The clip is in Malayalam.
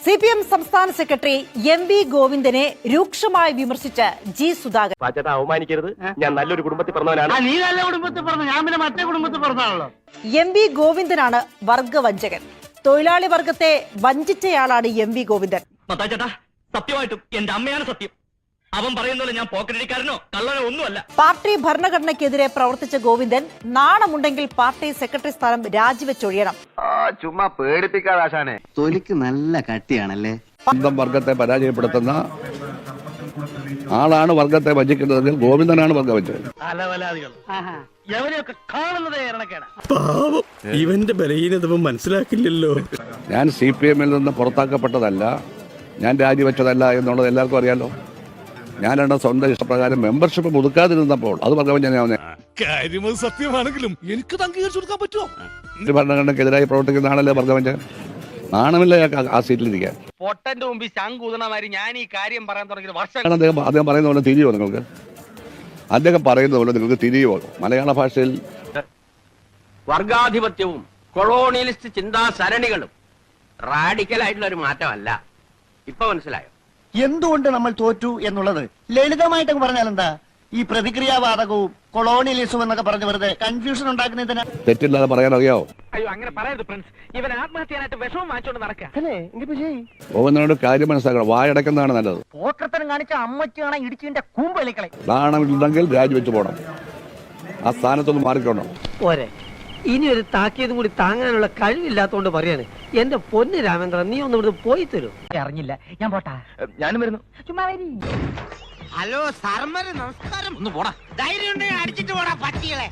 CPM സംസ്ഥാന സെക്രട്ടറി MV ഗോവിന്ദനെ രൂക്ഷമായി വിമർശിച്ച് ജി സുധാകരൻ. അവമാനിക്കരുത്, ഞാൻ നല്ലൊരു കുടുംബത്തിൽ പറഞ്ഞവനാണ്. നീ നല്ല കുടുംബത്തിൽ പറഞ്ഞു, ഞാൻ പിന്നെ മറ്റേ കുടുംബത്തിൽ പറഞ്ഞാണല്ലോ. MV ഗോവിന്ദനാണ് വർഗവഞ്ചകൻ. തൊഴിലാളി വർഗത്തെ വഞ്ചിച്ചയാളാണ് MV ഗോവിന്ദൻ. സത്യമായിട്ടും എന്റെ അമ്മയാണ് സത്യം. അവൻ പറയുന്നത് ഞാൻ പോക്കറ്റടിക്കാരനോ കള്ളനോ ഒന്നുമല്ല. പാർട്ടി ഭരണഘടനയ്ക്കെതിരെ പ്രവർത്തിച്ച ഗോവിന്ദൻ നാണമുണ്ടെങ്കിൽ പാർട്ടി സെക്രട്ടറി സ്ഥാനം രാജിവെച്ചൊഴിയണം. ചുമ്മാ പേടിപ്പിക്കാതെ. തൊലിക്ക് നല്ല കട്ടിയാണല്ലേ. സ്വന്തം വർഗത്തെ പരാജയപ്പെടുത്തുന്ന ആളാണ് വർഗത്തെ വഞ്ചിക്കുന്നതെങ്കിൽ ഗോവിന്ദനാണ് വർഗവഞ്ചകൻ. അലവലാദികൾ എവരെയൊക്കെ കാണുന്നതേ ഇറണക്കേടാ. പാവം, ഇവന്റെ ബലഹീനത മനസ്സിലാക്കില്ലല്ലോ. ഞാൻ CPM നിന്ന് പുറത്താക്കപ്പെട്ടതല്ല, ഞാൻ രാജിവെച്ചതല്ല എന്നുള്ളത് എല്ലാവർക്കും അറിയാലോ. ഞാനാണ് സ്വന്തം ഇഷ്ടപ്രകാരം മെമ്പർഷിപ്പ് പുതുക്കാതിരുന്നപ്പോൾ അത് വർഗവഞ്ചകനാവുന്നേ. കാര്യം സത്യമാണെങ്കിലും എനിക്ക് അംഗീകരിച്ചു കൊടുക്കാൻ പറ്റുമോ? ഭരണഘടനയ്ക്കെതിരായി പ്രവർത്തിക്കുന്ന ആളല്ലേ വർഗവഞ്ചകൻ. നാണമില്ല ആ സീറ്റിലിരിക്കാൻ. പൊട്ടന്റെ മുമ്പിൽ ശങ്കൂതണമാതിരി ഞാൻ ഈ കാര്യം പറയാൻ തുടങ്ങിയത് വർഷം. അദ്ദേഹം പറയുന്ന പോലെ തിരിയുമോ നിങ്ങൾക്ക്? അദ്ദേഹം പറയുന്ന പോലെ നിങ്ങൾക്ക് തിരിയുമോ? മലയാള ഭാഷയിൽ വർഗാധിപത്യവും കൊളോണിയലിസ്റ്റ് ചിന്താ സരണികളും റാഡിക്കൽ ആയിട്ടുള്ള ഒരു മാറ്റമല്ല. ഇപ്പൊ മനസ്സിലായോ എന്തുകൊണ്ട് നമ്മൾ തോറ്റു എന്നുള്ളത്? ലളിതമായിട്ടൊക്കെ പറഞ്ഞാൽ എന്താ, ഈ പ്രതിക്രിയാവാദകവും കൊളോണിയലിസവും എന്നൊക്കെ പറഞ്ഞ് വെറുതെ കൺഫ്യൂഷൻ ഉണ്ടാക്കുന്നതിനാ. തെറ്റില്ലാതെ പറയാൻ അറിയാവോ? അയ്യോ അങ്ങനെ പറയരുത് ഫ്രണ്ട്സ്. ഇവൻ ആത്മഹത്യാനായിട്ട് വിഷമം വാങ്ങിച്ചോണ്ട് നടക്കുക. ഗോവിന്ദനോട് കാര്യം മനസ്സിലാക്കണം. വായടക്കുന്നതാണ് നല്ലത്. പോക്കത്തരം കാണിച്ച അമ്മച്ചാണ് ഇടിച്ചിന്റെ കൂമ്പളിക്കളെ. നാണമില്ലെങ്കിൽ രാജിവെച്ച് പോകണം. ആ സ്ഥാനത്തൊന്ന് മാറിക്കോണം. പോരെ, ഇനി ഒരു താക്കിയതും കൂടി താങ്ങാനുള്ള കഴിവില്ലാത്തോണ്ട് പറയാണ്. എന്റെ പൊന്ന് രാമേന്ദ്രൻ, നീ ഒന്ന് ഇവിടുന്ന് പോയി തരൂ. അറിഞ്ഞില്ല, ഞാൻ പോട്ടാ. ഞാനും വരുന്നു. ചുമ്മാ വരി. ഹലോ സാർമാരെ നമസ്കാരം. ഒന്ന് പോടാ, ധൈര്യം ഉണ്ടെങ്കിൽ അടിച്ചിട്ട് പോടാ പട്ടികളെ.